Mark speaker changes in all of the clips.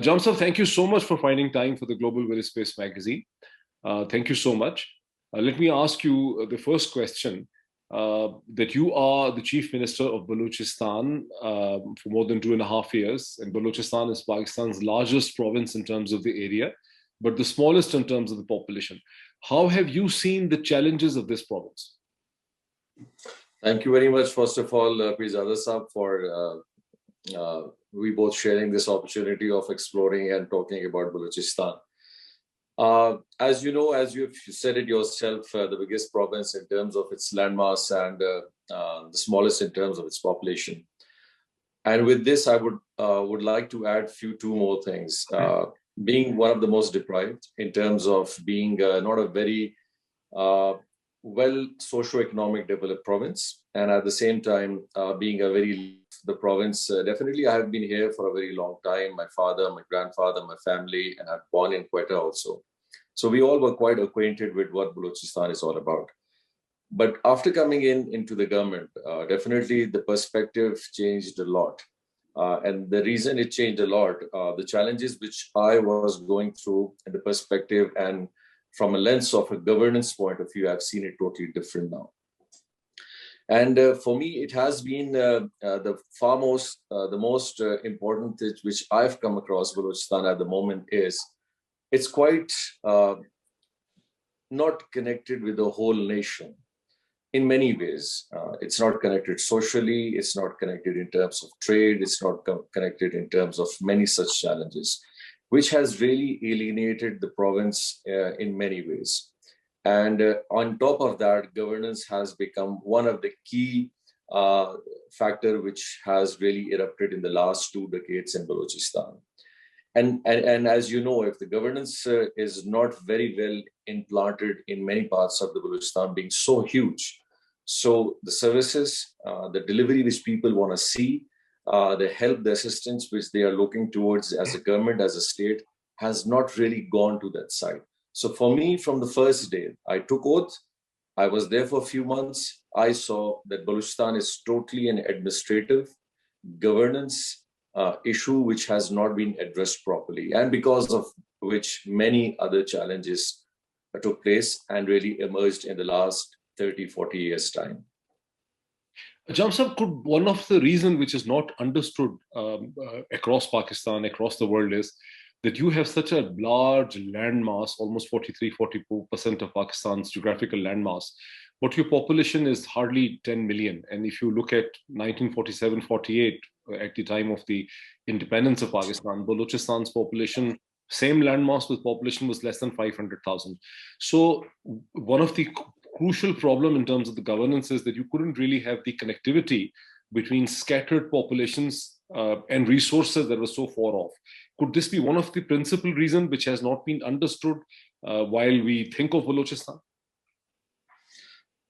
Speaker 1: Jam sir, thank you so much for finding time for the Global Village Space magazine. Thank you so much. Let me ask you the first question. That you are the Chief Minister of Balochistan for more than 2.5 years, and Balochistan is Pakistan's largest province in terms of the area, but the smallest in terms of the population. How have you seen the challenges of this province?
Speaker 2: Thank you very much, first of all, Pirzada Saab, for we both sharing this opportunity of exploring and talking about Balochistan. As you know, as you've said it yourself, the biggest province in terms of its landmass and the smallest in terms of its population. And with this, I would like to add two more things. Being one of the most deprived in terms of being not a very well socio-economic developed province, and at the same time being the province. Definitely, I have been here for a very long time. My father, my grandfather, my family, and I'm born in Quetta also. So we all were quite acquainted with what Balochistan is all about. But after coming into the government, definitely the perspective changed a lot. And the reason it changed a lot, the challenges which I was going through and the perspective and from a lens of a governance point of view, I've seen it totally different now. And for me, it has been the most important thing which I've come across Balochistan at the moment is it's quite not connected with the whole nation in many ways. It's not connected socially, it's not connected in terms of trade, it's not connected in terms of many such challenges, which has really alienated the province in many ways. And on top of that, governance has become one of the key factor which has really erupted in the last 2 decades in Balochistan. And as you know, if the governance is not very well implanted in many parts of the Balochistan being so huge, so the services, the delivery which people want to see, the help, the assistance which they are looking towards as a government, as a state, has not really gone to that side. So for me, from the first day, I took oath. I was there for a few months. I saw that Balochistan is totally an administrative governance issue which has not been addressed properly, and because of which many other challenges took place and really emerged in the last 30, 40 years' time.
Speaker 1: Jam sir, could one of the reasons which is not understood across Pakistan, across the world, is that you have such a large landmass, almost 43-44% of Pakistan's geographical landmass, but your population is hardly 10 million. And if you look at 1947-48, at the time of the independence of Pakistan, Balochistan's population, same landmass with population, was less than 500,000. So one of the crucial problem in terms of the governance is that you couldn't really have the connectivity between scattered populations and resources that were so far off. Could this be one of the principal reasons which has not been understood while we think of Balochistan?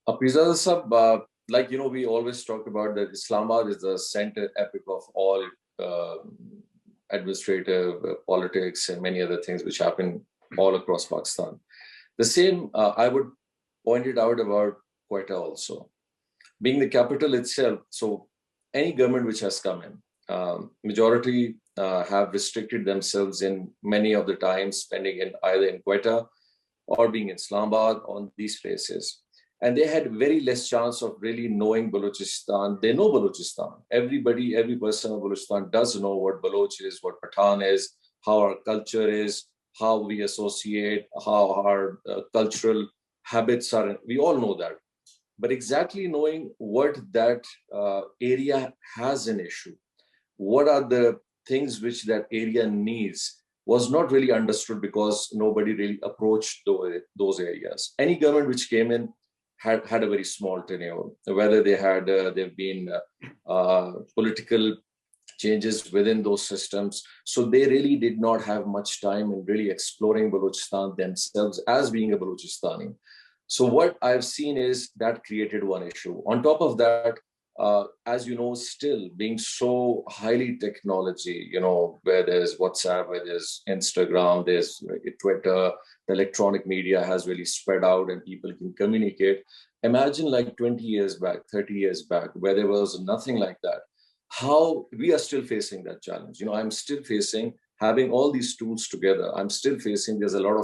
Speaker 2: Pirzada Sahab, like, you know, we always talk about that Islamabad is the center epic of all administrative politics and many other things which happen all across Pakistan. The same I would point it out about Quetta also. Being the capital itself, so any government which has come in, majority have restricted themselves in many of the times spending in either in Quetta or being in Islamabad on these places. And they had very less chance of really knowing Balochistan. They know Balochistan. Everybody, every person of Balochistan does know what Baloch is, what Pathan is, how our culture is, how we associate, how our cultural habits are. We all know that. But exactly knowing what that area has an issue, what are the things which that area needs, was not really understood because nobody really approached those areas. Any government which came in had a very small tenure, whether they had there've been political changes within those systems. So they really did not have much time in really exploring Balochistan themselves as being a Balochistan. So what I've seen is that created one issue. On top of that, as you know, still being so highly technology, you know, where there's WhatsApp, where there's Instagram, there's Twitter, the electronic media has really spread out and people can communicate. Imagine like 20 years back, 30 years back, where there was nothing like that. How we are still facing that challenge. You know, I'm still facing having all these tools together, I'm still facing there's a lot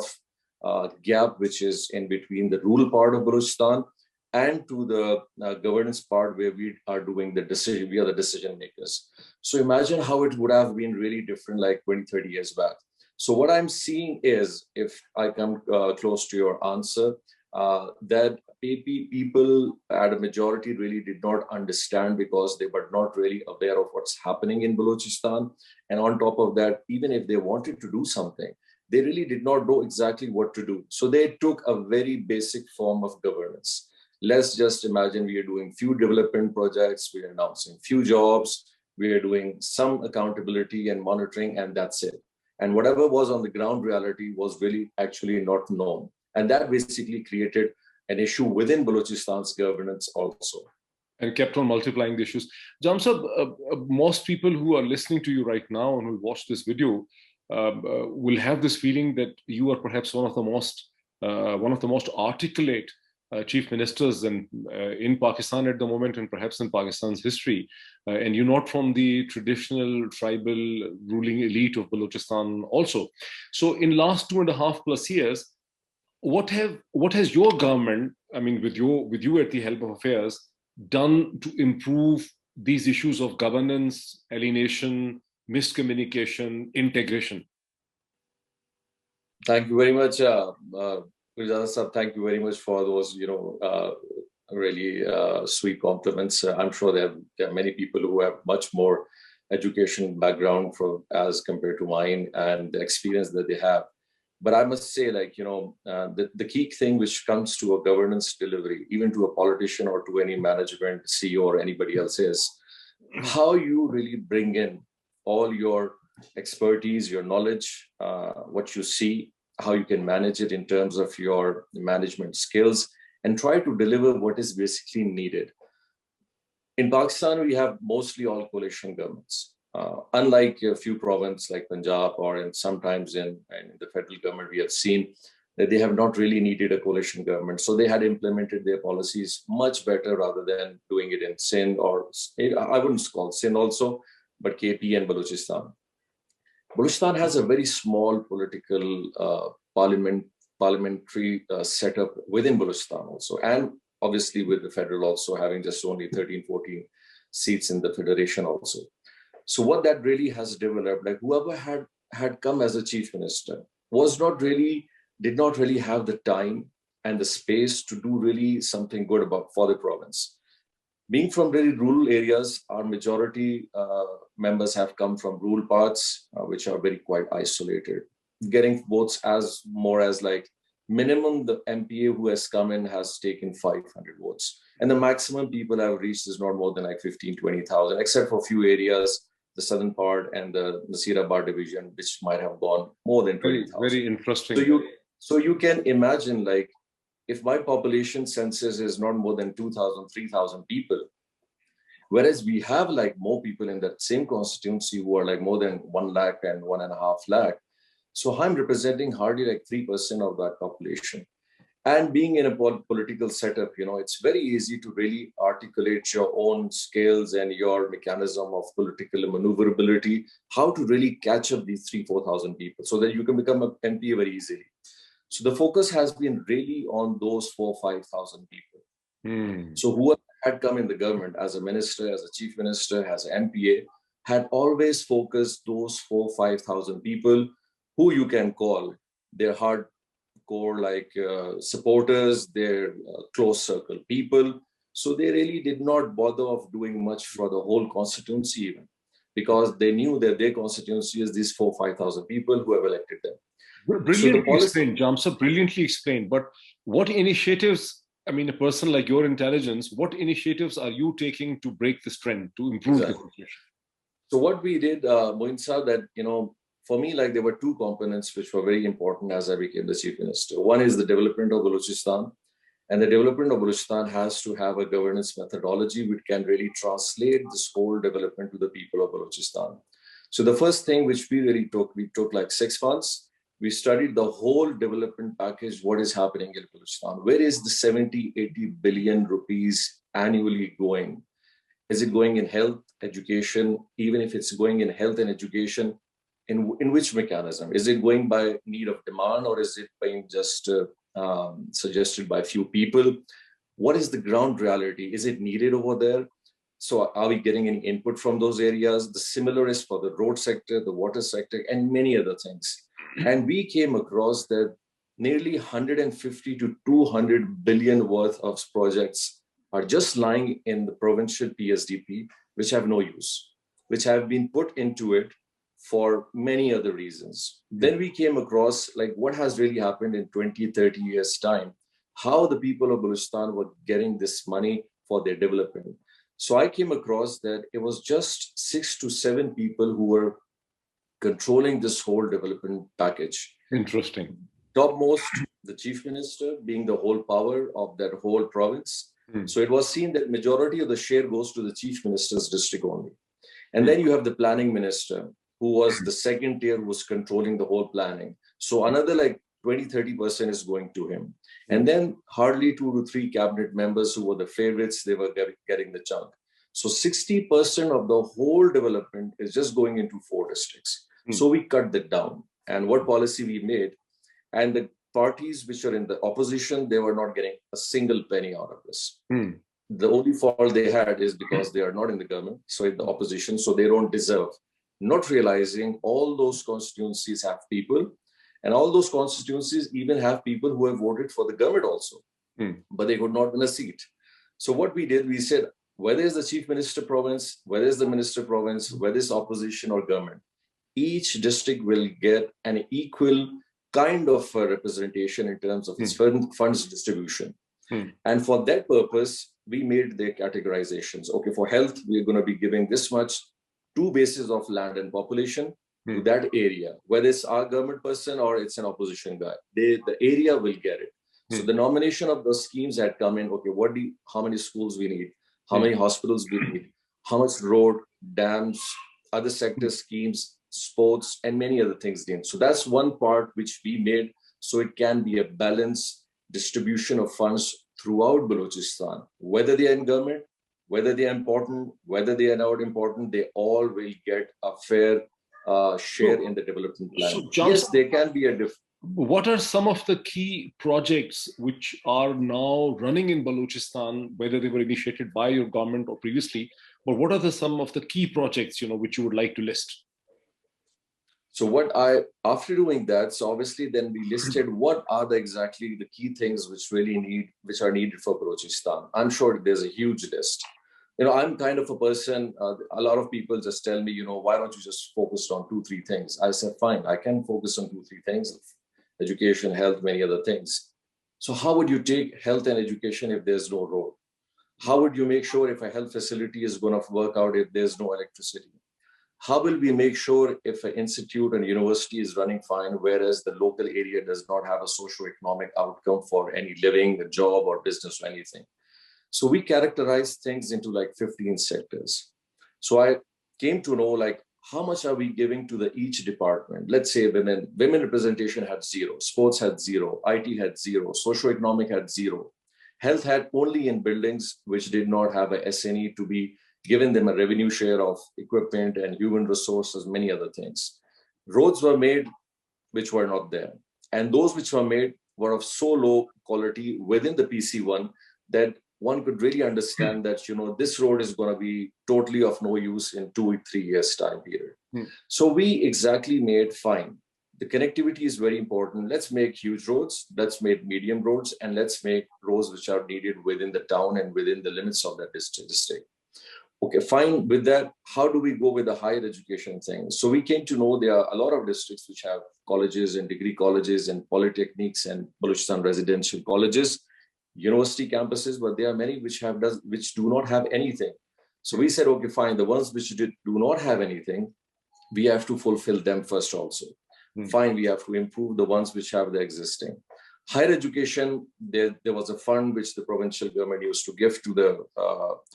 Speaker 2: of gap which is in between the rural part of Balochistan and to the governance part where we are doing the decision, we are the decision makers. So imagine how it would have been really different like 20, 30 years back. So what I'm seeing is, if I come close to your answer, that people at a majority really did not understand because they were not really aware of what's happening in Balochistan. And on top of that, even if they wanted to do something, they really did not know exactly what to do. So they took a very basic form of governance. Let's just imagine we are doing few development projects, we are announcing few jobs, we are doing some accountability and monitoring, and that's it. And whatever was on the ground reality was really actually not known. And that basically created an issue within Balochistan's governance also.
Speaker 1: And kept on multiplying the issues. Jamsab, most people who are listening to you right now and will watch this video will have this feeling that you are perhaps one of the most articulate chief ministers in Pakistan at the moment, and perhaps in Pakistan's history. And you're not from the traditional tribal ruling elite of Balochistan also. So in last 2.5+ years, what has your government, I mean, with you at the helm of affairs, done to improve these issues of governance, alienation, miscommunication, integration?
Speaker 2: Thank you very much, Pirzada sir. Thank you very much for those, really sweet compliments. I'm sure there are many people who have much more education background as compared to mine and the experience that they have. But I must say, the key thing which comes to a governance delivery, even to a politician or to any management, CEO or anybody else, is how you really bring in all your expertise, your knowledge, what you see, how you can manage it in terms of your management skills, and try to deliver what is basically needed. In Pakistan, we have mostly all coalition governments. Unlike a few provinces like Punjab or sometimes in the federal government, we have seen that they have not really needed a coalition government. So they had implemented their policies much better rather than doing it in Sindh, or I wouldn't call Sindh also, but KP and Balochistan. Balochistan has a very small political parliamentary setup within Balochistan also, and obviously with the federal also having just only 13, 14 seats in the federation also. So what that really has developed, like whoever had come as a chief minister did not really have the time and the space to do really something good for the province. Being from very rural areas, our majority members have come from rural parts, which are very quite isolated. Getting votes as like minimum, the MPA who has come in has taken 500 votes. And the maximum people have reached is not more than like 15, 20,000, except for a few areas, the southern part and the Nasirabad division, which might have gone more than 20,000.
Speaker 1: Very interesting.
Speaker 2: So you can imagine, like, if my population census is not more than 2,000, 3,000 people, whereas we have like more people in that same constituency who are like more than 1 lakh and 1.5 lakh. So I'm representing hardly like 3% of that population. And being in a political setup, it's very easy to really articulate your own skills and your mechanism of political maneuverability, how to really catch up these 3,000-4,000 people so that you can become an MP very easily. So the focus has been really on those 4,000-5,000 people. So whoever had come in the government as a minister, as a chief minister, as an MPA, had always focused those 4,000-5,000 people who you can call their hardcore supporters, their close circle people. So they really did not bother of doing much for the whole constituency even, because they knew that their constituency is these 4,000-5,000 people who have elected them.
Speaker 1: Brilliantly explained, Jamsab, brilliantly explained. But what initiatives, I mean, a person like your intelligence, what initiatives are you taking to break this trend, to improve the situation?
Speaker 2: So what we did, Moeed sir, that, for me, like there were two components which were very important as I became the chief minister. One is the development of Balochistan. And the development of Balochistan has to have a governance methodology which can really translate this whole development to the people of Balochistan. So the first thing which we took like 6 months. We studied the whole development package, what is happening in Balochistan. Where is the 70-80 billion rupees annually going? Is it going in health, education? Even if it's going in health and education, in which mechanism? Is it going by need of demand, or is it being just suggested by a few people? What is the ground reality? Is it needed over there? So are we getting any input from those areas? The similar is for the road sector, the water sector, and many other things. And we came across that nearly 150 to 200 billion worth of projects are just lying in the provincial PSDP, which have no use, which have been put into it for many other reasons. Then we came across like what has really happened in 20, 30 years time, how the people of Balochistan were getting this money for their development. So I came across that it was just 6 to 7 people who were controlling this whole development package.
Speaker 1: Interesting.
Speaker 2: Topmost, the chief minister being the whole power of that whole province. So it was seen that majority of the share goes to the chief minister's district only. And then you have the planning minister, who was the second tier, who was controlling the whole planning. So another like 20-30% is going to him. And then hardly 2 to 3 cabinet members who were the favorites, they were getting the chunk. So 60% of the whole development is just going into 4 districts. So we cut that down. And what policy we made, and the parties which are in the opposition, they were not getting a single penny out of this. The only fault they had is because they are not in the government, so in the opposition, so they don't deserve. Not realizing all those constituencies have people, and all those constituencies even have people who have voted for the government also, but they could not win a seat. So what we did, we said, whether it's the chief minister province, whether it's the minister province, whether it's opposition or government, each district will get an equal kind of representation in terms of its funds distribution. And for that purpose, we made the categorizations. Okay, for health, we're going to be giving this much, 2 bases of land and population to that area, whether it's our government person or it's an opposition guy. The area will get it. So the nomination of those schemes had come in. Okay, how many schools we need, how many hospitals we need, how much road, dams, other sector schemes, sports, and many other things. So that's one part which we made, so it can be a balanced distribution of funds throughout Balochistan, whether they are in government, whether they are important, whether they are not important, they all will get a fair share in the development plan.
Speaker 1: So John,
Speaker 2: yes, there can be a
Speaker 1: what are some of the key projects which are now running in Balochistan, whether they were initiated by your government or previously, but what are some of the key projects, which you would like to list?
Speaker 2: So after doing that, so obviously then we listed what are exactly the key things which are needed for Balochistan. I'm sure there's a huge list. I'm kind of a person, a lot of people just tell me, why don't you just focus on 2-3 things? I said, fine, I can focus on 2-3 things, education, health, many other things. So how would you take health and education if there's no road? How would you make sure if a health facility is going to work out if there's no electricity? How will we make sure if an institute and university is running fine, whereas the local area does not have a socio-economic outcome for any living, a job or business or anything? So we characterize things into like 15 sectors. So I came to know like how much are we giving to each department? Let's say women representation had 0, sports had 0, IT had 0, socio-economic had 0. Health had only in buildings which did not have a SNE to be given them a revenue share of equipment and human resources, many other things. Roads were made which were not there. And those which were made were of so low quality within the PC1 that one could really understand that, this road is going to be totally of no use in 2 or 3 years time period. So we exactly made fine. The connectivity is very important. Let's make huge roads, let's make medium roads, and let's make roads which are needed within the town and within the limits of that district. Okay, fine. With that, how do we go with the higher education thing? So we came to know there are a lot of districts which have colleges and degree colleges and polytechnics and Balochistan residential colleges, university campuses, but there are many which do not have anything. So we said, okay, fine. The ones which do not have anything, we have to fulfill them first also. Fine, we have to improve the ones which have the existing. Higher education, there was a fund which the provincial government used to give to the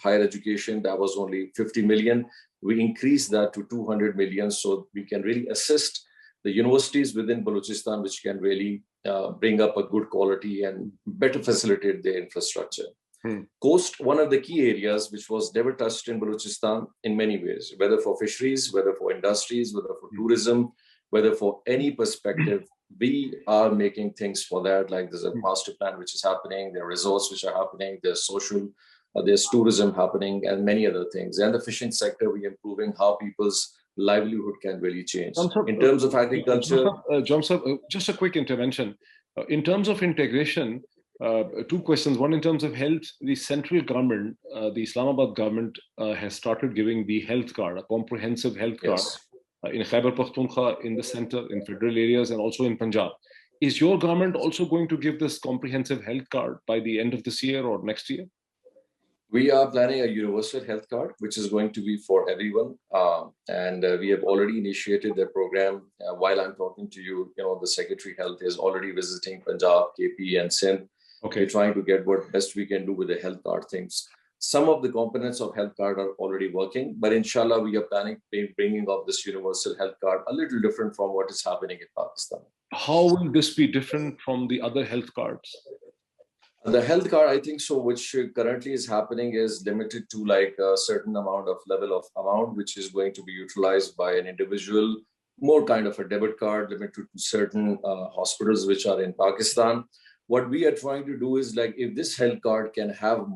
Speaker 2: higher education. That was only 50 million. We increased that to 200 million so we can really assist the universities within Balochistan, which can really bring up a good quality and better facilitate their infrastructure. Coast, one of the key areas which was never touched in Balochistan in many ways, whether for fisheries, whether for industries, whether for tourism, whether for any perspective, we are making things for that. Like there's a master plan which is happening, there are resorts which are happening, there's social, there's tourism happening, and many other things. And the fishing sector, we're improving how people's livelihood can really change. In terms of agriculture.
Speaker 1: Just a quick intervention. In terms of integration, two questions. One, in terms of health, the central government, the Islamabad government has started giving the health card, a comprehensive health card, in Khyber Pakhtunkhwa, in the center, in federal areas, and also in Punjab. Is your government also going to give this comprehensive health card by the end of this year or next year?
Speaker 2: We are planning a universal health card, which is going to be for everyone. And we have already initiated the program. While I'm talking to you, the Secretary Health is already visiting Punjab, KP, and Sindh. Okay. We're trying to get what best we can do with the health card things. Some of the components of health card are already working, but inshallah, we are planning bringing up this universal health card a little different from what is happening in Pakistan.
Speaker 1: How will this be different from the other health cards?
Speaker 2: The health card, I think so, which currently is happening is limited to like a certain level of amount, which is going to be utilized by an individual, more kind of a debit card limited to certain hospitals which are in Pakistan. What we are trying to do is like, if this health card can have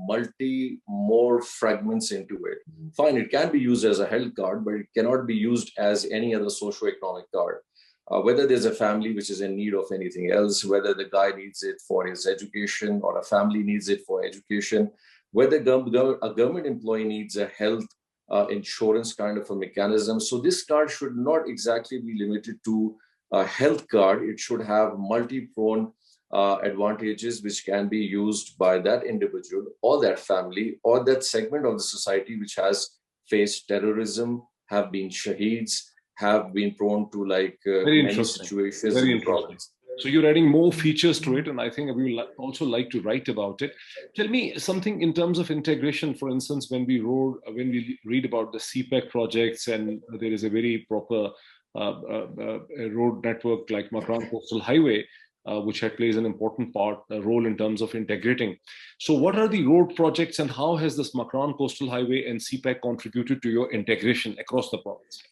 Speaker 2: more fragments into it, fine, it can be used as a health card, but it cannot be used as any other socio-economic card. Whether there's a family which is in need of anything else, whether the guy needs it for his education or a family needs it for education, whether a government employee needs a health insurance kind of a mechanism. So this card should not exactly be limited to a health card. It should have multi-pronged advantages which can be used by that individual or that family or that segment of the society which has faced terrorism, have been shaheeds, have been prone to like many situations and problems.
Speaker 1: So you're adding more features to it, and I think we will also like to write about it. Tell me something in terms of integration. For instance, when we read about the CPEC projects, and there is a very proper road network like Makran Coastal Highway, which plays an important role in terms of integrating. So what are the road projects, and how has this Makran Coastal Highway and CPEC contributed to your integration across the province?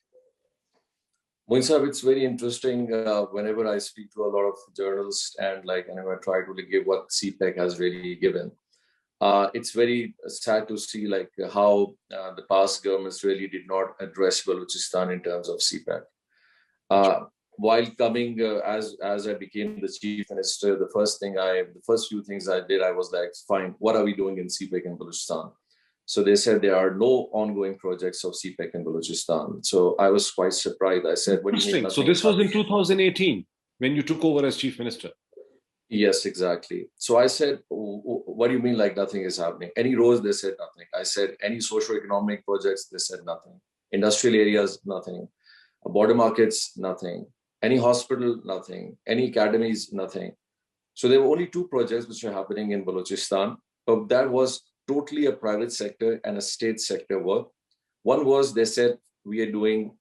Speaker 2: Moeed sahab, it's very interesting whenever I speak to a lot of journalists and I try to give what CPEC has really given. It's very sad to see how the past governments really did not address Balochistan in terms of CPEC. While coming, as I became the chief minister, the first few things I did, I was like, fine, what are we doing in CPEC in Balochistan? So they said there are no ongoing projects of CPEC in Balochistan. So I was quite surprised. I said, what do you mean?
Speaker 1: So this was in 2018 when you took over as chief minister?
Speaker 2: Yes, exactly. So I said, what do you mean like nothing is happening? Any roads, they said nothing. I said, any socio-economic projects, they said nothing. Industrial areas, nothing. Border markets, nothing. Any hospital, nothing. Any academies, nothing. So there were only two projects which were happening in Balochistan, but that was totally a private sector and a state sector work. One was, they said, we are doing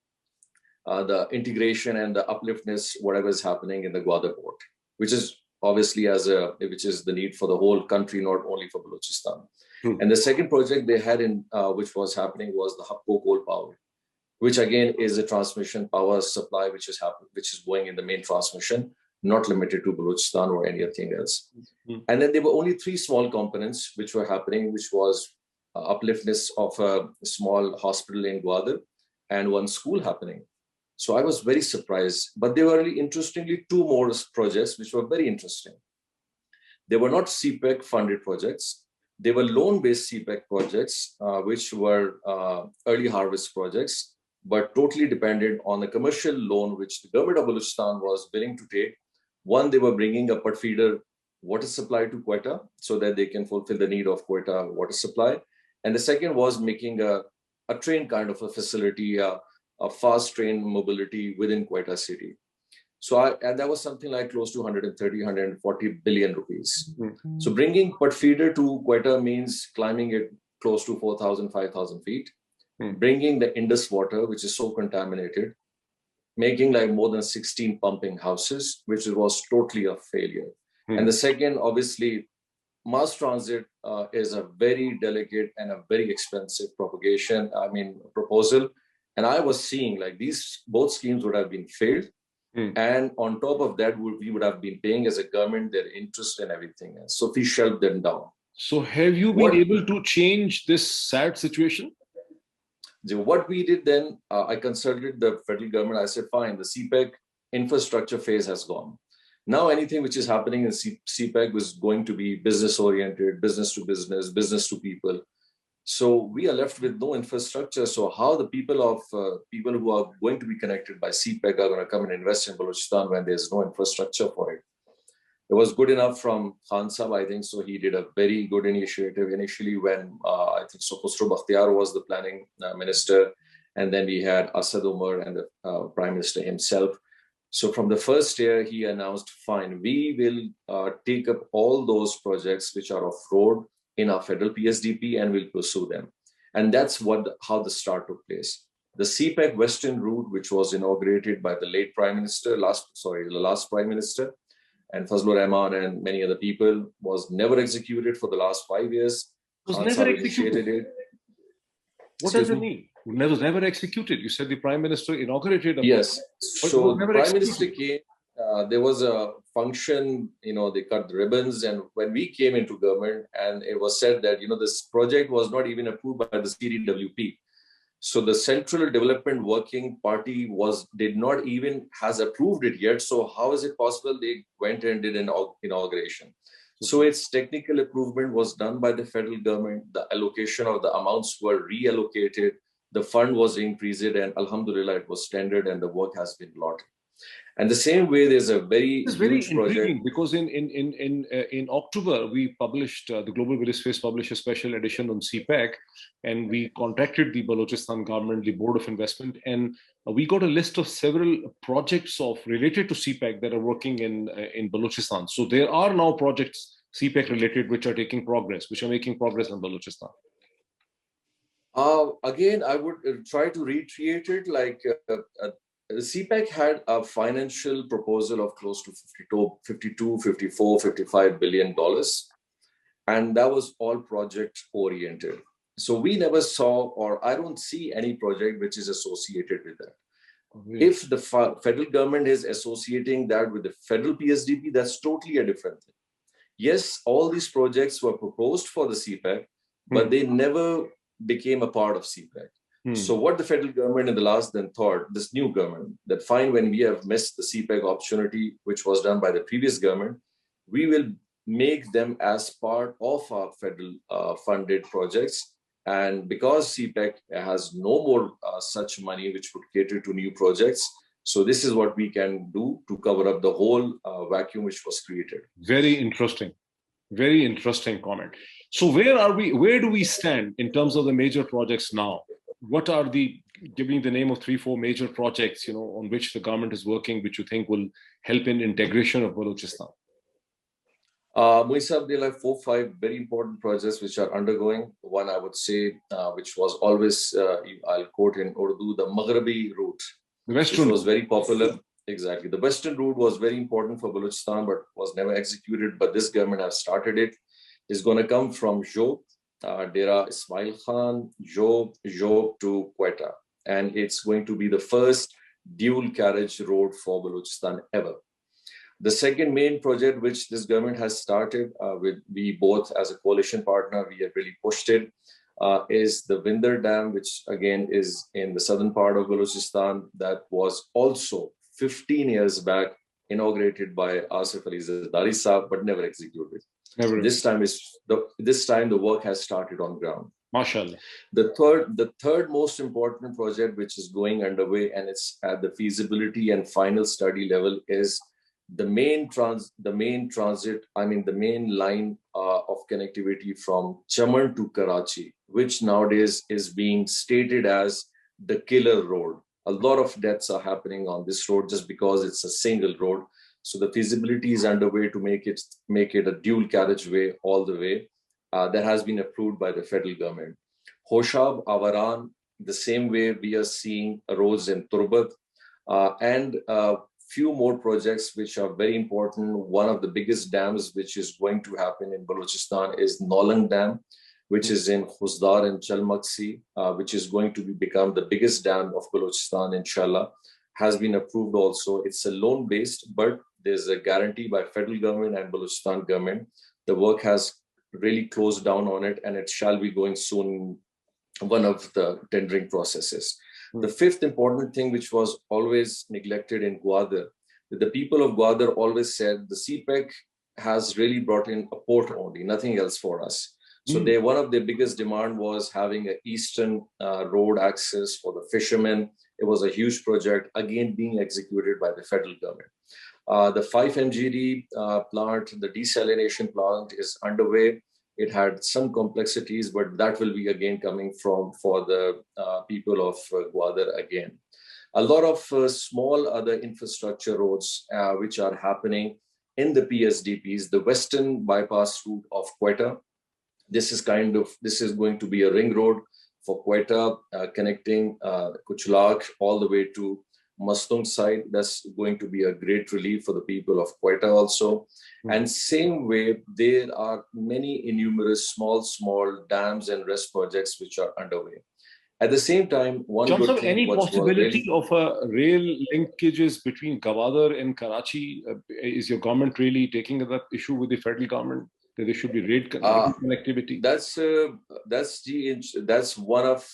Speaker 2: the integration and the upliftness, whatever is happening in the Gwadar port, which is obviously which is the need for the whole country, not only for Balochistan. And the second project they had which was happening was the Hapko coal power, which again is a transmission power supply, which is going in the main transmission, not limited to Balochistan or anything else. And then there were only three small components which were happening, which was upliftness of a small hospital in Gwadar and one school happening. So I was very surprised, but there were really interestingly two more projects which were very interesting. They were not CPEC funded projects. They were loan-based CPEC projects, which were early harvest projects, but totally dependent on the commercial loan which the government of Balochistan was willing to take. One, they were bringing a put feeder water supply to Quetta so that they can fulfill the need of Quetta water supply. And the second was making a train kind of a facility, a fast train mobility within Quetta city. So and that was something like close to 130, 140 billion rupees. So bringing put feeder to Quetta means climbing it close to 4,000, 5,000 feet, bringing the Indus water, which is so contaminated, making like more than 16 pumping houses, which was totally a failure. And the second, obviously, mass transit is a very delicate and a very expensive proposal. And I was seeing like these both schemes would have been failed. And on top of that, we would have been paying as a government their interest and everything else. So we shelved them down.
Speaker 1: So have you been able to change this sad situation?
Speaker 2: What we did then, I consulted the federal government. I said, fine, the CPEC infrastructure phase has gone. Now anything which is happening in CPEC was going to be business oriented, business to business, business to people. So we are left with no infrastructure. So how the people who are going to be connected by CPEC are going to come and invest in Balochistan when there's no infrastructure for it? It was good enough from Khan Sahib, I think. So he did a very good initiative initially when I think Khosrow Bakhtiar was the planning minister. And then we had Asad Umar and the prime minister himself. So from the first year, he announced, fine, we will take up all those projects which are off-road in our federal PSDP and we'll pursue them. And that's how the start took place. The CPEC Western route, which was inaugurated by the late prime minister, the last prime minister, and Fazlur Rahman and many other people, was never executed for the last 5 years.
Speaker 1: Was never executed? What does it mean? Was never executed. You said the prime minister inaugurated.
Speaker 2: Yes. So the prime minister came. There was a function. They cut the ribbons, and when we came into government, and it was said that this project was not even approved by the CDWP. So the Central Development Working Party did not even has approved it yet. So how is it possible they went and did an inauguration? So its technical improvement was done by the federal government. The allocation of the amounts were reallocated. The fund was increased, and Alhamdulillah, it was tendered, and the work has been allotted. And the same way, there's a very huge project.
Speaker 1: Because in October we published the Global Village Space published a special edition on CPEC, and we contacted the Balochistan government, the Board of Investment, and we got a list of several projects related to CPEC that are working in Balochistan. So there are now projects CPEC related which are making progress in Balochistan.
Speaker 2: Again, I would try to reiterate it like. CPEC had a financial proposal of close to 52, 54, 55 billion dollars, and that was all project oriented. So we never saw, or I don't see any project which is associated with that. Really? If the federal government is associating that with the federal PSDP, that's totally a different thing. Yes, all these projects were proposed for the CPEC, but they never became a part of CPEC. So what the federal government in the last then thought, this new government, that fine, when we have missed the CPEC opportunity, which was done by the previous government, we will make them as part of our federal funded projects. And because CPEC has no more such money which would cater to new projects, so this is what we can do to cover up the whole vacuum which was created.
Speaker 1: Very interesting comment. So where do we stand in terms of the major projects now? What are give me the name of 3-4 major projects, on which the government is working, which you think will help in integration of Balochistan?
Speaker 2: Moeed, there are 4-5 very important projects which are undergoing. One, I would say, which was always, I'll quote in Urdu, the Maghrabi route.
Speaker 1: The Western
Speaker 2: was very popular. Exactly. The Western route was very important for Balochistan, but was never executed. But this government has started it. It's going to come from Jo, Dera Ismail Khan, Jo to Quetta. And it's going to be the first dual carriage road for Balochistan ever. The second main project which this government has started, we both as a coalition partner, we have really pushed it, is the Vinder Dam, which again is in the southern part of Balochistan, that was also 15 years back inaugurated by Asif Ali Zardari Saab, but never executed. This time the work has started on ground.
Speaker 1: MashaAllah.
Speaker 2: The third most important project which is going underway, and it's at the feasibility and final study level, is the main line of connectivity from Chaman to Karachi, which nowadays is being stated as the killer road. A lot of deaths are happening on this road just because it's a single road. So the feasibility is underway to make it a dual carriageway all the way. That has been approved by the federal government. Hoshab, Avaran, the same way we are seeing roads in Turbat. And few more projects which are very important. One of the biggest dams which is going to happen in Balochistan is Nolan Dam, which is in Khuzdar and Chalmaksi, which is going to become the biggest dam of Balochistan, inshallah, has been approved also. It's a loan-based, but there's a guarantee by federal government and Balochistan government. The work has really closed down on it, and it shall be going soon, one of the tendering processes. The fifth important thing, which was always neglected in Gwadar, the people of Gwadar always said the CPEC has really brought in a port only, nothing else for us. So one of their biggest demand was having an eastern road access for the fishermen. It was a huge project, again being executed by the federal government. The 5 MGD plant, the desalination plant, is underway. It had some complexities, but that will be again coming for the people of Gwadar again. A lot of small other infrastructure roads which are happening in the PSDPs, the western bypass route of Quetta. This is going to be a ring road for Quetta, connecting Kuchlak all the way to Mastung side. That's going to be a great relief for the people of Quetta also. And same way, there are many innumerous small dams and rest projects which are underway. At the same time,
Speaker 1: any possibility of a rail linkages between Gwadar and Karachi? Is your government really taking that issue with the federal government, that there should be rail connectivity?
Speaker 2: That's one of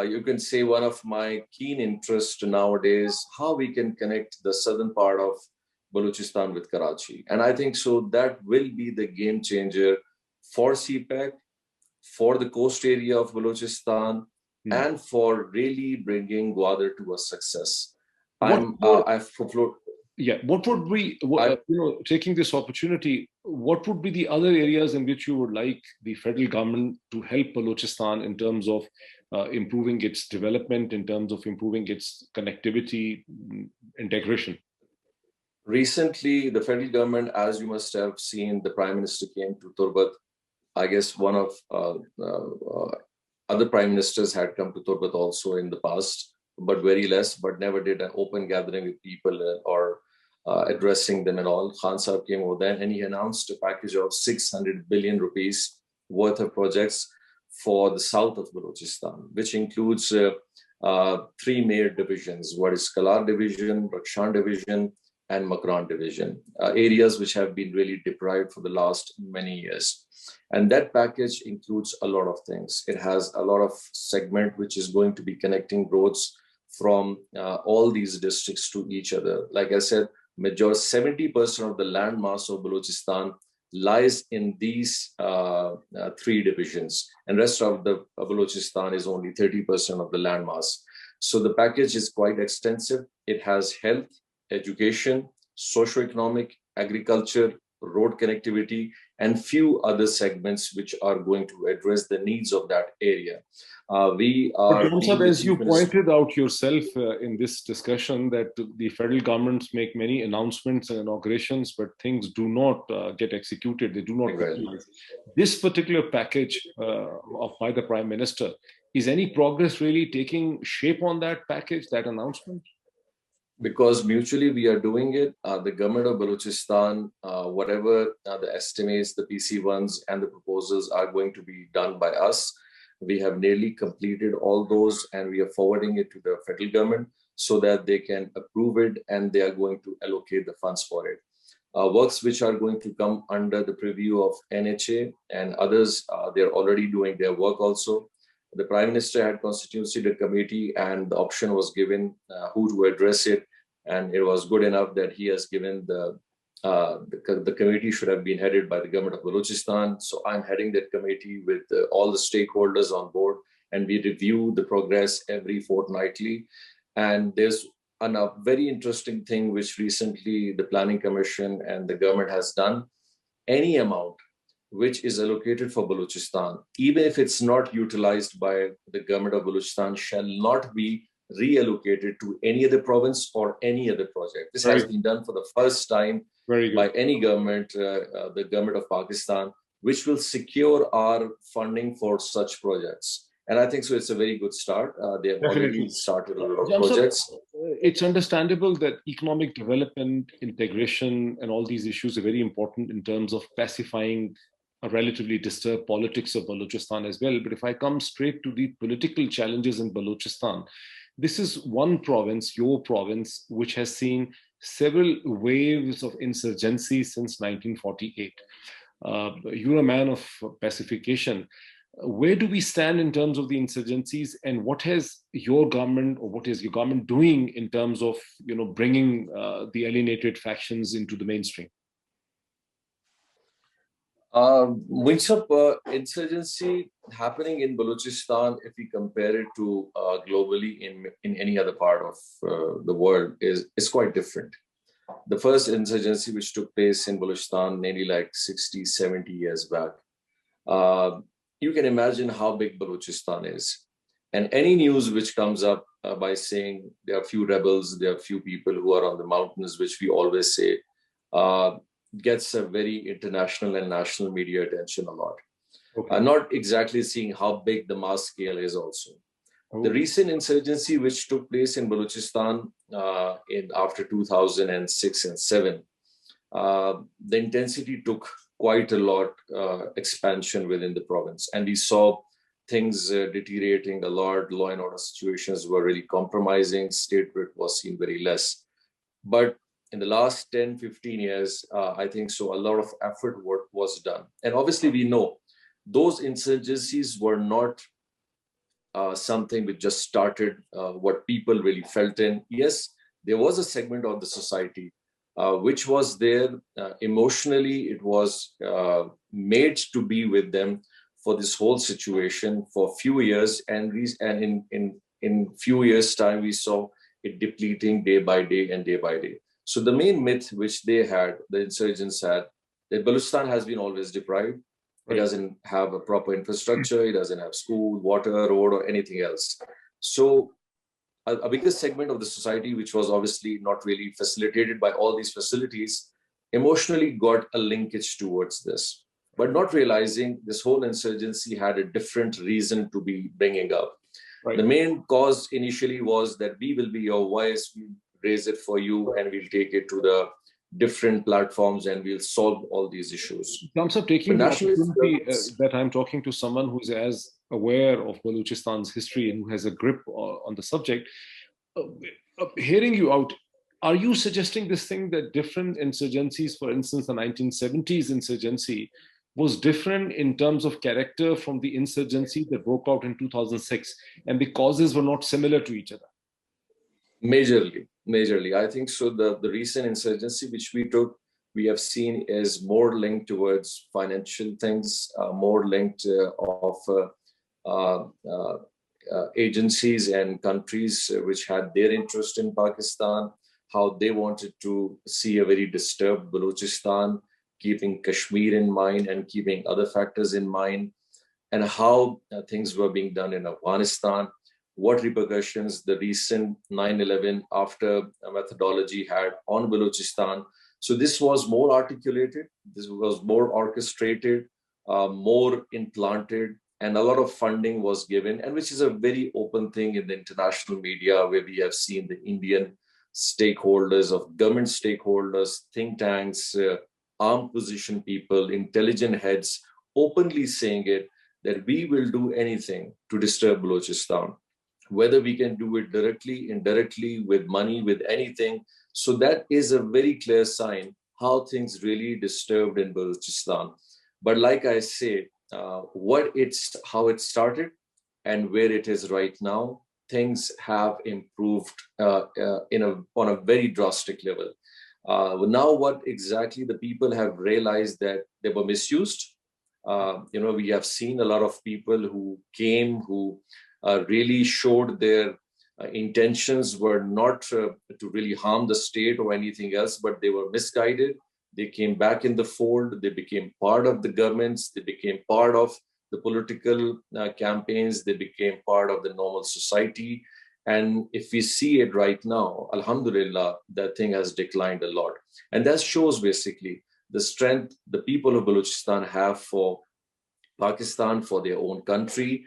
Speaker 2: you can say one of my keen interests nowadays, how we can connect the southern part of Balochistan with Karachi. And I think so that will be the game changer for CPEC, for the coast area of Balochistan, and for really bringing Gwadar to a success.
Speaker 1: What would be, taking this opportunity, what would be the other areas in which you would like the federal government to help Balochistan in terms of improving its development, in terms of improving its connectivity, integration?
Speaker 2: Recently, the federal government, as you must have seen, the Prime Minister came to Turbat. I guess one of other Prime Ministers had come to Turbat also in the past, but very less, but never did an open gathering with people or addressing them and all. Khan Sahib came over there and he announced a package of 600 billion rupees worth of projects for the south of Balochistan, which includes 3 major divisions. What is Kalar Division, Rakshan Division, and Makran Division, areas which have been really deprived for the last many years. And that package includes a lot of things. It has a lot of segment which is going to be connecting roads from all these districts to each other. Like I said, 70% of the land mass of Balochistan lies in these 3 divisions, and rest of the Balochistan is only 30% of the land mass. So the package is quite extensive. It has health, education, socio-economic, agriculture, road connectivity, and few other segments which are going to address the needs of that area.
Speaker 1: As you pointed out yourself in this discussion, that the federal governments make many announcements and inaugurations, but things do not get executed. They do not realize. This particular package by the Prime Minister, is any progress really taking shape on that package, that announcement?
Speaker 2: Because mutually we are doing it. The government of Balochistan, whatever the estimates, the PC1s and the proposals are going to be done by us. We have nearly completed all those and we are forwarding it to the federal government so that they can approve it and they are going to allocate the funds for it. Works which are going to come under the preview of NHA and others, they're already doing their work also. The Prime Minister had constituted a committee and the option was given who to address it. And it was good enough that he has given the committee should have been headed by the government of Balochistan. So I'm heading that committee with all the stakeholders on board, and we review the progress every fortnightly. And there's a very interesting thing which recently the Planning Commission and the government has done. Any amount which is allocated for Balochistan, even if it's not utilized by the government of Balochistan, shall not be reallocated to any other province or any other project. This has been done for the first time by any government, the government of Pakistan, which will secure our funding for such projects. And I think so it's a very good start. They have already
Speaker 1: Definitely.
Speaker 2: started a lot of
Speaker 1: Jamsab,
Speaker 2: projects.
Speaker 1: it's understandable that economic development, integration, and all these issues are very important in terms of pacifying a relatively disturbed politics of Balochistan as well. But if I come straight to the political challenges in Balochistan, this is one province, your province, which has seen several waves of insurgency since 1948. You're a man of pacification. Where do we stand in terms of the insurgencies, and what has your government, or what is your government doing in terms of bringing the alienated factions into the mainstream?
Speaker 2: Winds up insurgency happening in Balochistan, if we compare it to globally in any other part of the world, is quite different. The first insurgency which took place in Balochistan nearly like 60, 70 years back. You can imagine how big Balochistan is. And any news which comes up by saying there are few rebels, there are few people who are on the mountains, which we always say, gets a very international and national media attention a lot. Okay. Not exactly seeing how big the mass scale is also. Oh. The recent insurgency which took place in Balochistan after 2006 and 7, the intensity took quite a lot expansion within the province. And we saw things deteriorating a lot. Law and order situations were really compromising. Statehood was seen very less. But in the last 10, 15 years, I think so a lot of effort work was done. And obviously we know those insurgencies were not something which just started what people really felt in. Yes, there was a segment of the society which was there emotionally. It was made to be with them for this whole situation for a few years. And in few years' time, we saw it depleting day by day and day by day. So the main myth which they had, the insurgents had, that Balochistan has been always deprived. It doesn't have a proper infrastructure. It doesn't have school, water, road, or anything else. So a bigger segment of the society, which was obviously not really facilitated by all these facilities, emotionally got a linkage towards this, but not realizing this whole insurgency had a different reason to be bringing up. Right. The main cause initially was that we will be your voice, we'll raise it for you, and we'll take it to the different platforms and we'll solve all these issues.
Speaker 1: In terms of taking the opportunity that I'm talking to someone who's as aware of Balochistan's history and who has a grip on the subject, hearing you out, are you suggesting this thing that different insurgencies, for instance, the 1970s insurgency, was different in terms of character from the insurgency that broke out in 2006, and the causes were not similar to each other? Majorly. I think so. The recent insurgency which we have seen is more linked towards financial things, more linked of agencies and countries which had their interest in Pakistan, how they wanted to see a very disturbed Balochistan, keeping Kashmir in mind and keeping other factors in mind, and how things were being done in Afghanistan, what repercussions the recent 9/11 after methodology had on Balochistan. So this was more articulated, this was more orchestrated, more implanted, and a lot of funding was given, and which is a very open thing in the international media, where we have seen the Indian stakeholders, of government stakeholders, think tanks, armed position people, intelligent heads, openly saying it, that we will do anything to disturb Balochistan, whether we can do it directly, indirectly, with money, with anything. So that is a very clear sign how things really disturbed in Balochistan. But like I say, how it started and where it is right now, things have improved on a very drastic level. Now what exactly the people have realized that they were misused. We have seen a lot of people who came, who really showed their intentions were not to really harm the state or anything else, but they were misguided. They came back in the fold. They became part of the governments. They became part of the political campaigns. They became part of the normal society. And if we see it right now, alhamdulillah, that thing has declined a lot. And that shows basically the strength the people of Balochistan have for Pakistan, for their own country,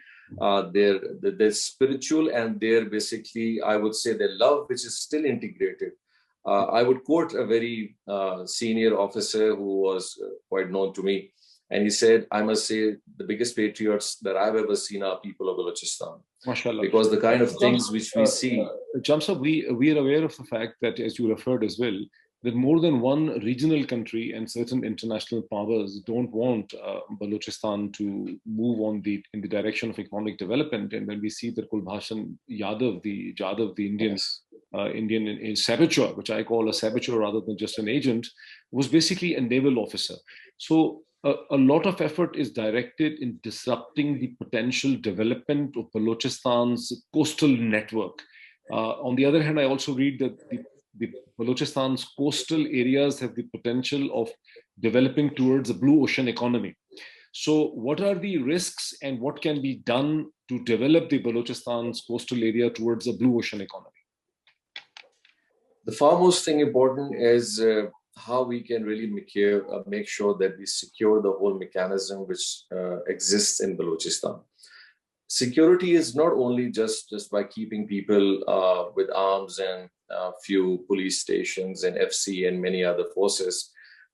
Speaker 2: their spiritual and their basically, I would say, their love, which is still integrated. I would quote a very senior officer who was quite known to me. And he said, I must say, the biggest patriots that I've ever seen are people of Balochistan.
Speaker 1: Mashallah.
Speaker 2: Because the kind of things which we see.
Speaker 1: Jamsab, we are aware of the fact that, as you referred as well, that more than one regional country and certain international powers don't want Balochistan to move in the direction of economic development. And when we see that Kulbhashan Yadav, the Indian Indian saboteur, which I call a saboteur rather than just an agent, was basically a naval officer. So a lot of effort is directed in disrupting the potential development of Balochistan's coastal network. On the other hand, I also read that the Balochistan's coastal areas have the potential of developing towards a blue ocean economy. So what are the risks and what can be done to develop the Balochistan's coastal area towards a blue ocean economy?
Speaker 2: The foremost thing important is how we can really make sure that we secure the whole mechanism which exists in Balochistan. Security is not only just by keeping people with arms and a few police stations and FC and many other forces.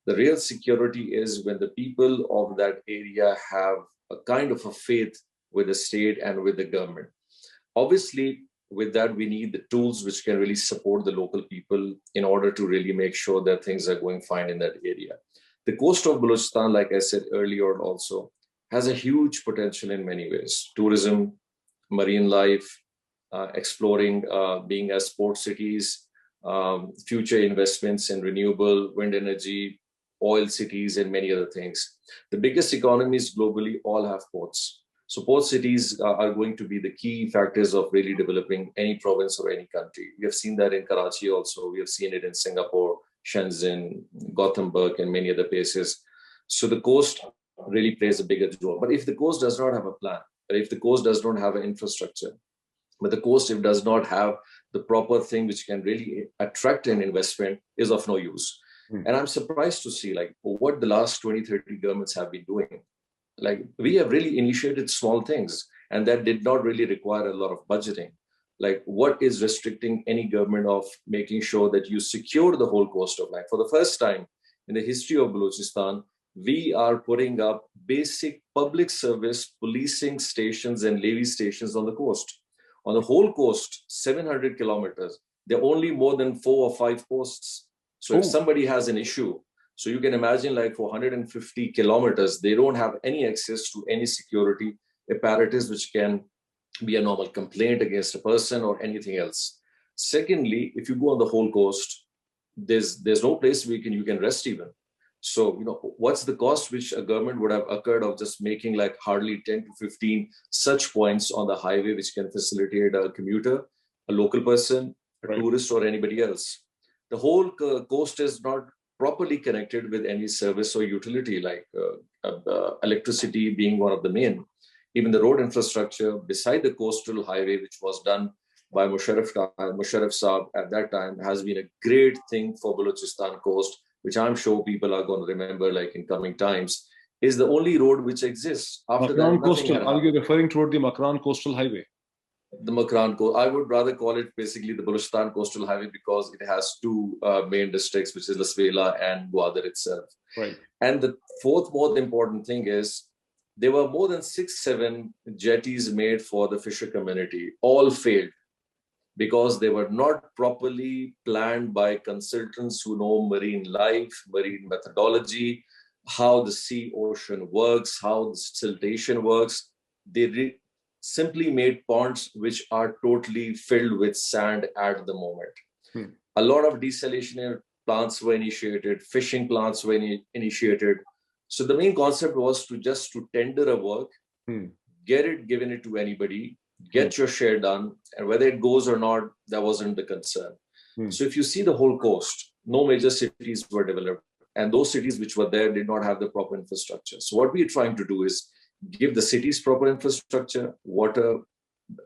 Speaker 2: The real security is when the people of that area have a kind of a faith with the state and with the government. Obviously, with that, we need the tools which can really support the local people in order to really make sure that things are going fine in that area. The coast of Balochistan, like I said earlier also, has a huge potential in many ways. Tourism, marine life, exploring, being as port cities, future investments in renewable, wind energy, oil cities, and many other things. The biggest economies globally all have ports. So port cities are going to be the key factors of really developing any province or any country. We have seen that in Karachi also. We have seen it in Singapore, Shenzhen, Gothenburg, and many other places. So the coast really plays a bigger role. But if the coast does not have a plan, or if the coast does not have an infrastructure, but the coast, if does not have the proper thing which can really attract an investment, is of no use. And I'm surprised to see like what the last 20, 30 governments have been doing. Like we have really initiated small things and that did not really require a lot of budgeting. Like what is restricting any government of making sure that you secure the whole coast of land? For the first time in the history of Balochistan, we are putting up basic public service policing stations and levy stations on the coast. On the whole coast, 700 kilometers, there are only more than 4 or 5 posts. So if somebody has an issue, so you can imagine like for 150 kilometers, they don't have any access to any security apparatus, which can be a normal complaint against a person or anything else. Secondly, if you go on the whole coast, there's no place where you can rest even. So, what's the cost which a government would have occurred of just making like hardly 10 to 15 such points on the highway, which can facilitate a commuter, a local person, a tourist, or anybody else? The whole coast is not properly connected with any service or utility, like electricity being one of the main. Even the road infrastructure beside the coastal highway, which was done by Musharraf Saab at that time, has been a great thing for Balochistan coast, which I'm sure people are going to remember like in coming times, is the only road which exists. After
Speaker 1: Makran Coastal, are you referring toward the Makran Coastal Highway?
Speaker 2: The Makran Coast, I would rather call it basically the Balochistan Coastal Highway because it has 2 main districts, which is Laswela and Gwadar itself.
Speaker 1: Right.
Speaker 2: And the fourth most important thing is there were more than 6-7 jetties made for the fisher community, all failed because they were not properly planned by consultants who know marine life, marine methodology, how the sea ocean works, how the siltation works. They simply made ponds which are totally filled with sand at the moment. A lot of desalination plants were initiated, fishing plants were initiated. So the main concept was to tender a work, get it given it to anybody, get your share done, and whether it goes or not, that wasn't the concern. So if you see the whole coast, no major cities were developed, and those cities which were there did not have the proper infrastructure. So what we're trying to do is give the cities proper infrastructure, water,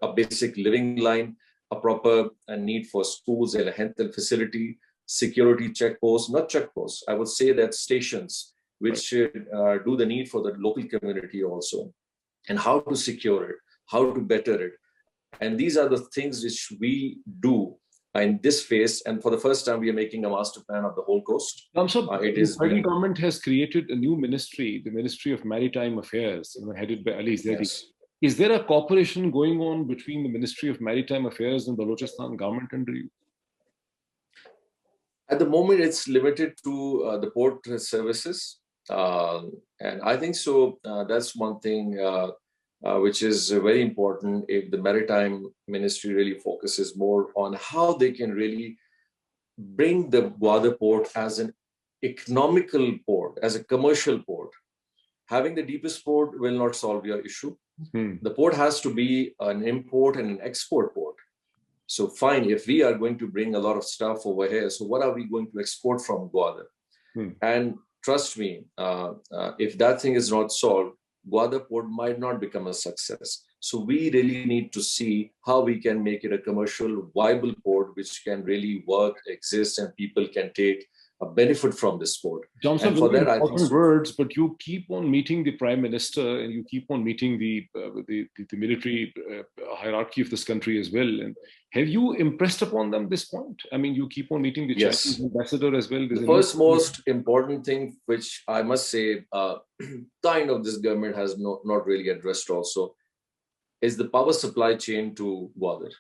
Speaker 2: a basic living line, a proper need for schools and a health facility, security checkposts, not checkposts, I would say that stations, which do the need for the local community also, and how to secure it, how to better it. And these are the things which we do in this phase. And for the first time, we are making a master plan of the whole coast.
Speaker 1: The federal government has created a new ministry, the Ministry of Maritime Affairs, headed by Ali Zaidi. Yes. Is there a cooperation going on between the Ministry of Maritime Affairs and Balochistan government under you?
Speaker 2: At the moment, it's limited to the port services. And I think so. That's one thing which is very important. If the Maritime Ministry really focuses more on how they can really bring the Gwadar port as an economical port, as a commercial port. Having the deepest port will not solve your issue. The port has to be an import and an export port. So fine, if we are going to bring a lot of stuff over here, so what are we going to export from Gwadar? And trust me, if that thing is not solved, Gwadar port might not become a success. So we really need to see how we can make it a commercial viable port which can really work, exist, and people can take a benefit from this port.
Speaker 1: Johnson, for that, important words, but you keep on meeting the Prime Minister and you keep on meeting the military hierarchy of this country as well. And have you impressed upon them this point? I mean, you keep on meeting the Chinese ambassador as well.
Speaker 2: The first most important thing, which I must say, kind of this government has not really addressed also, is the power supply chain to Gwadar.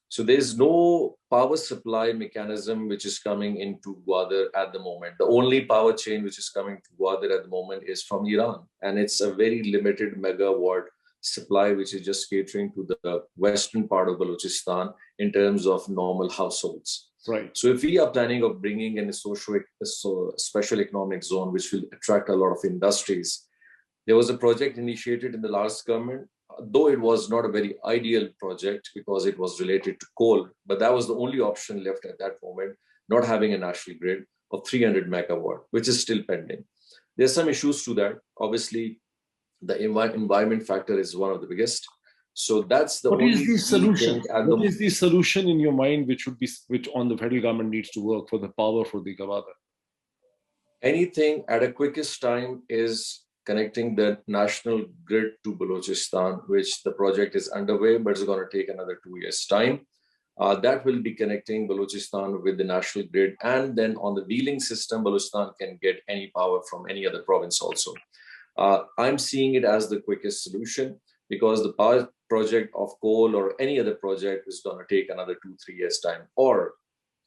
Speaker 2: So there's no power supply mechanism which is coming into Gwadar at the moment. The only power chain which is coming to Gwadar at the moment is from Iran. And it's a very limited megawatt supply, which is just catering to the western part of Balochistan in terms of normal households.
Speaker 1: Right.
Speaker 2: So if we are planning of bringing in a special economic zone, which will attract a lot of industries, there was a project initiated in the last government, though it was not a very ideal project because it was related to coal, but that was the only option left at that moment, not having a national grid of 300 megawatt, which is still pending. There's some issues to that. Obviously, the environment factor is one of the biggest. So that's the only
Speaker 1: solution. What is the solution in your mind which on the federal government needs to work for the power for the Gwadar?
Speaker 2: Anything at a quickest time is connecting the national grid to Balochistan, which the project is underway, but it's going to take another 2 years' time. That will be connecting Balochistan with the national grid. And then on the wheeling system, Balochistan can get any power from any other province also. I'm seeing it as the quickest solution because the power project of coal or any other project is going to take another 2-3 years' time. Or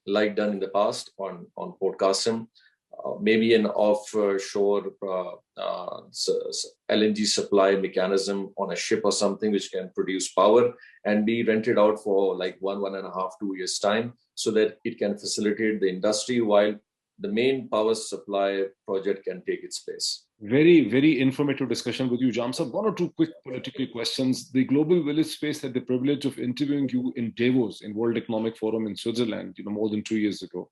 Speaker 2: like done in the past on Port Qasim, maybe an offshore LNG supply mechanism on a ship or something which can produce power and be rented out for like 1.5, 2 years time so that it can facilitate the industry while the main power supply project can take its place.
Speaker 1: Very, very informative discussion with you, Jam. So 1 or 2 quick political questions. The Global Village Space had the privilege of interviewing you in Davos, in World Economic Forum in Switzerland, more than 2 years ago.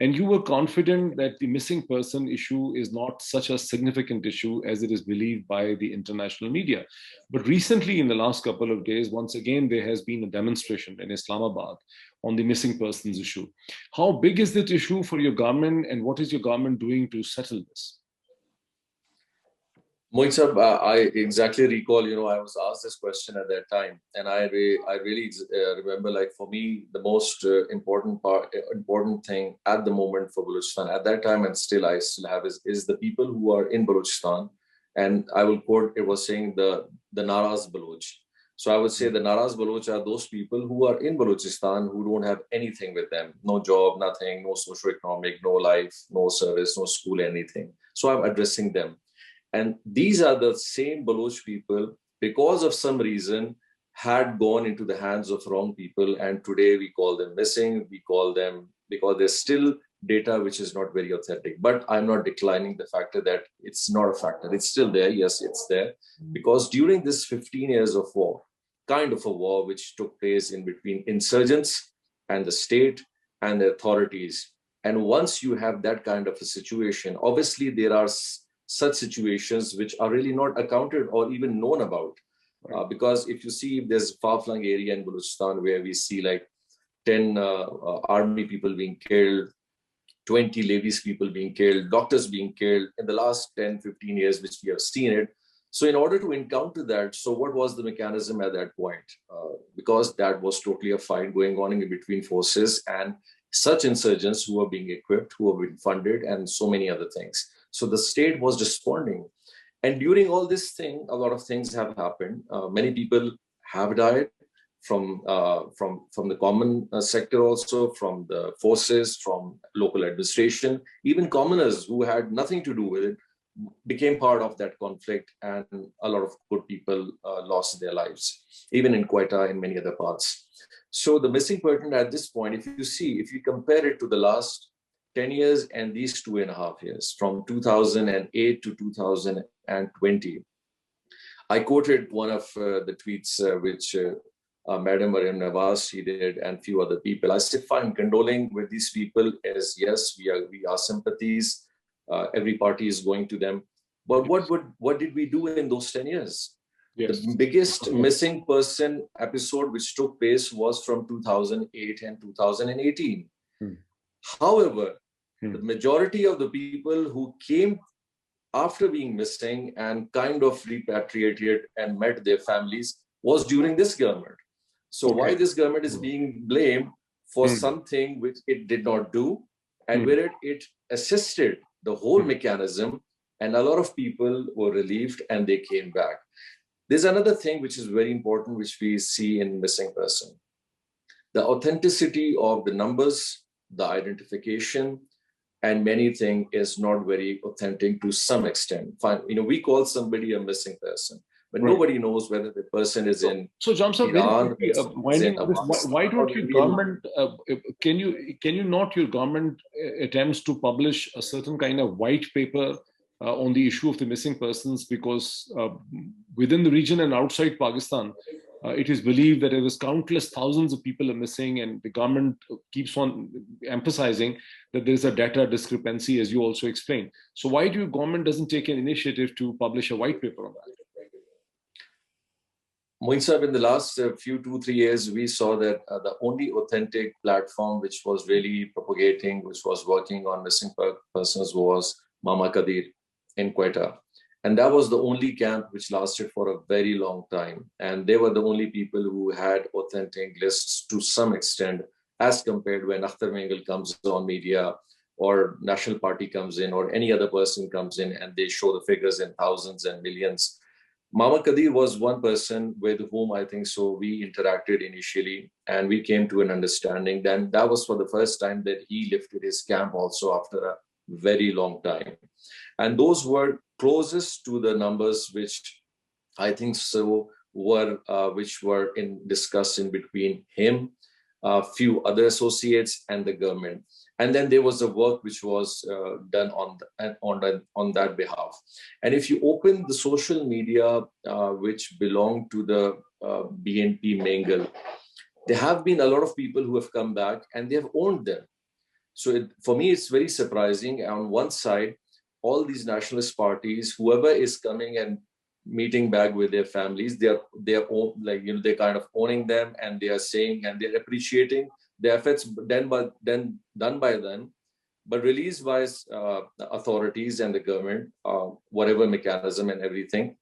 Speaker 1: And you were confident that the missing person issue is not such a significant issue as it is believed by the international media. But recently, in the last couple of days, once again, there has been a demonstration in Islamabad on the missing persons issue. How big is that issue for your government, and what is your government doing to settle this?
Speaker 2: Moeed sir, I exactly recall, I was asked this question at that time, and I really remember, like, for me, the most important thing at the moment for Balochistan at that time, and still I still have, is the people who are in Balochistan, and I will quote, it was saying the Naraz Baloch. So I would say the Naraz Baloch are those people who are in Balochistan who don't have anything with them, no job, nothing, no socio-economic, no life, no service, no school, anything. So I'm addressing them. And these are the same Baloch people, because of some reason, had gone into the hands of wrong people. And today we call them missing. We call them, because there's still data which is not very authentic. But I'm not declining the factor that it's not a factor. It's still there. Yes, it's there. Because during this 15 years of war, kind of a war which took place in between insurgents and the state and the authorities. And once you have that kind of a situation, obviously there are such situations which are really not accounted or even known about. Because if you see, there's a far-flung area in Balochistan where we see like 10 army people being killed, 20 ladies people being killed, doctors being killed in the last 10, 15 years, which we have seen it. So in order to encounter that, so what was the mechanism at that point? Because that was totally a fight going on in between forces and such insurgents who were being equipped, who were being funded, and so many other things. So the state was responding. And during all this thing, a lot of things have happened. Many people have died from the common sector also, from the forces, from local administration, even commoners who had nothing to do with it became part of that conflict, and a lot of good people lost their lives, even in Quetta and many other parts. So the missing person at this point, if you compare it to the last 10 years and these 2.5 years, from 2008 to 2020, I quoted one of the tweets which Madam Mariam Nawaz, she did, and few other people. I said, fine, condoling with these people is, yes, we are sympathies. Every party is going to them. But what did we do in those 10 years? Yes. The biggest missing person episode which took place was from 2008 and 2018. However, the majority of the people who came after being missing and kind of repatriated and met their families was during this government. So why this government is being blamed for something which it did not do, and where it assisted the whole mechanism, and a lot of people were relieved and they came back. There's another thing which is very important, which we see in missing person. The authenticity of the numbers, the identification, and many things is not very authentic to some extent. Fine, we call somebody a missing person, but nobody knows whether the person is in.
Speaker 1: So, Jamsa, why don't your government? Can you not your government attempts to publish a certain kind of white paper on the issue of the missing persons? Because within the region and outside Pakistan, it is believed that there was countless thousands of people are missing, and the government keeps on emphasizing that there is a data discrepancy, as you also explained. So why do your government doesn't take an initiative to publish a white paper on that?
Speaker 2: Moeed Sahib, in the last few 2-3 years, we saw that the only authentic platform which was really propagating, which was working on missing persons, was Mama Kadir in Quetta. And that was the only camp which lasted for a very long time. And they were the only people who had authentic lists to some extent, as compared when Akhtar Mengal comes on media, or National Party comes in, or any other person comes in and they show the figures in thousands and millions. Mama Kadir was one person with whom I think so we interacted initially, and we came to an understanding. Then that was for the first time that he lifted his camp also after a very long time. And those were closest to the numbers which I think so were which were discussed in between him, a few other associates, and the government. And then there was the work which was done on that behalf. And if you open the social media which belong to the BNP Mengal, there have been a lot of people who have come back and they have owned them. So for me, it's very surprising. On one side, all these nationalist parties, whoever is coming and meeting back with their families, they're kind of owning them, and they are saying and they're appreciating the efforts done by them, but released by the authorities and the government, whatever mechanism and everything.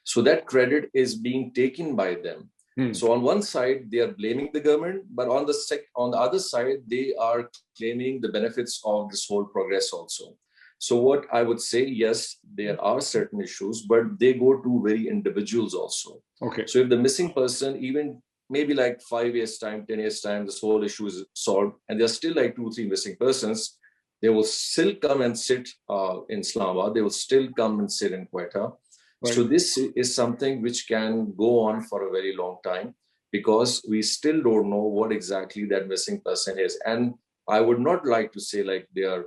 Speaker 2: So that credit is being taken by them. So on one side, they are blaming the government, but on the other side, they are claiming the benefits of this whole progress also. So what I would say, yes, there are certain issues, but they go to very individuals also.
Speaker 1: Okay.
Speaker 2: So if the missing person, even maybe like 5 years time, 10 years time, this whole issue is solved, and there's still like 2-3 missing persons, they will still come and sit in Islamabad. They will still come and sit in Quetta. Right. So this is something which can go on for a very long time, because we still don't know what exactly that missing person is. And I would not like to say like they are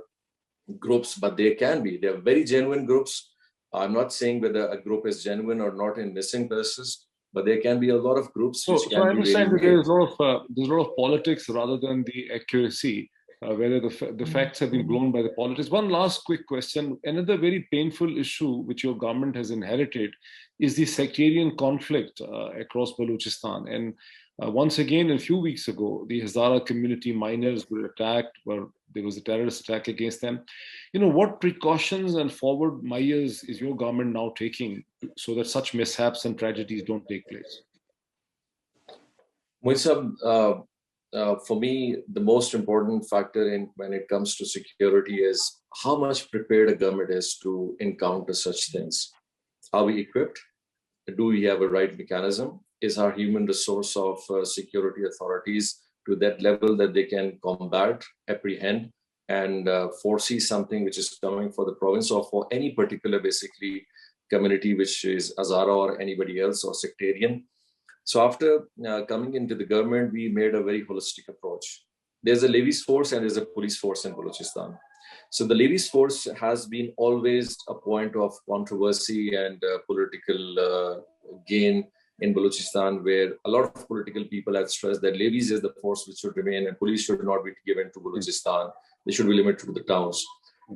Speaker 2: groups, but they can be. They're very genuine groups. I'm not saying whether a group is genuine or not in missing persons, but there can be a lot of groups.
Speaker 1: So I understand that there's a lot of politics rather than the accuracy, whether the facts have been blown by the politics. One last quick question. Another very painful issue which your government has inherited is the sectarian conflict across Balochistan. And Once again, a few weeks ago, the Hazara community miners were attacked, there was a terrorist attack against them. What precautions and forward measures is your government now taking so that such mishaps and tragedies don't take place?
Speaker 2: Moeed, for me, the most important factor when it comes to security is how much prepared a government is to encounter such things. Are we equipped? Do we have a right mechanism? Is our human resource of security authorities to that level that they can combat, apprehend, and foresee something which is coming for the province or for any particular, basically, community, which is Hazara or anybody else or sectarian? So after coming into the government, we made a very holistic approach. There's a levies force and there's a police force in Balochistan. So the levies force has been always a point of controversy and political gain in Balochistan, where a lot of political people have stressed that levies is the force which should remain and police should not be given to Balochistan. They should be limited to the towns.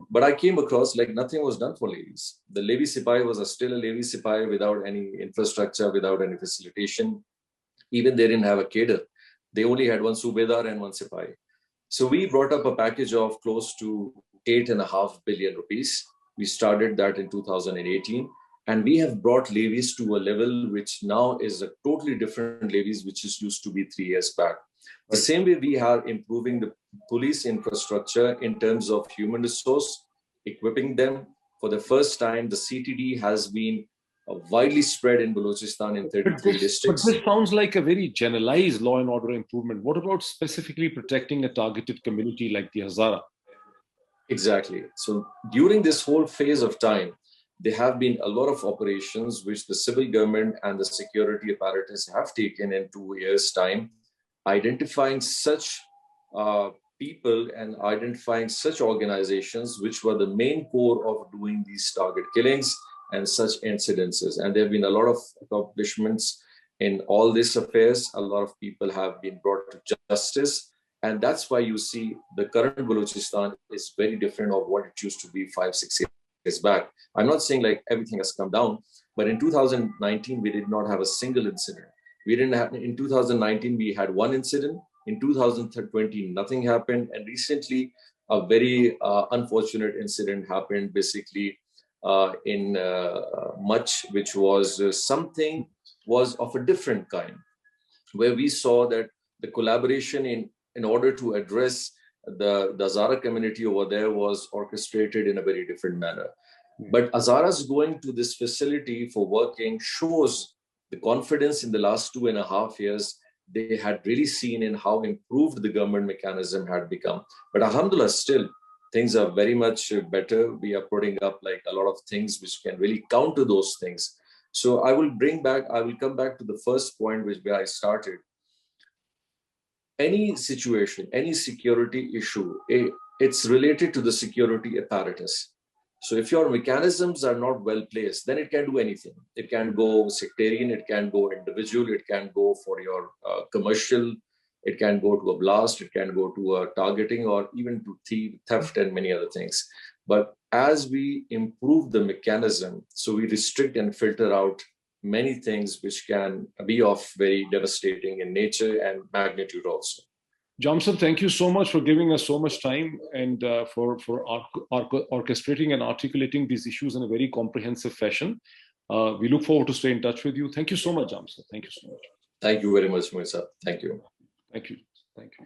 Speaker 2: But I came across like nothing was done for levies. The levy sipai was still a levy sipai without any infrastructure, without any facilitation. Even they didn't have a cadre. They only had one subedar and one sipai. So we brought up a package of close to 8.5 billion rupees. We started that in 2018. And we have brought levies to a level which now is a totally different levies, which is used to be 3 years back. The same way we are improving the police infrastructure in terms of human resource, equipping them. For the first time, the CTD has been widely spread in Balochistan in 33 districts.
Speaker 1: But this sounds like a very generalized law and order improvement. What about specifically protecting a targeted community like the Hazara?
Speaker 2: Exactly. So during this whole phase of time, there have been a lot of operations which the civil government and the security apparatus have taken in 2 years' time, identifying such people and identifying such organizations which were the main core of doing these target killings and such incidences. And there have been a lot of accomplishments in all these affairs. A lot of people have been brought to justice. And that's why you see the current Balochistan is very different of what it used to be 5-6 years back. I'm not saying like everything has come down, but in 2019, we did not have a single incident. We didn't have, in 2019, we had one incident. In 2020, nothing happened. And recently, a very unfortunate incident happened basically in Much, which was something was of a different kind, where we saw that the collaboration in order to address the Hazara community over there was orchestrated in a very different manner. But Hazaras going to this facility for working shows the confidence in the last 2.5 years they had really seen in how improved the government mechanism had become. But alhamdulillah, still, things are very much better. We are putting up like a lot of things which can really counter those things. So I will come back to the first point where I started. Any situation, any security issue, it's related to the security apparatus. So if your mechanisms are not well placed, then it can do anything. It can go sectarian, it can go individual, it can go for your commercial, it can go to a blast, it can go to a targeting or even to theft and many other things. But as we improve the mechanism, so we restrict and filter out many things which can be of very devastating in nature and magnitude also.
Speaker 1: Johnson, thank you so much for giving us so much time and for orchestrating and articulating these issues in a very comprehensive fashion. We look forward to stay in touch with you. Thank you so much, Johnson. Thank you so much.
Speaker 2: Thank you very much, Moeed. Thank you.
Speaker 1: Thank you. Thank you.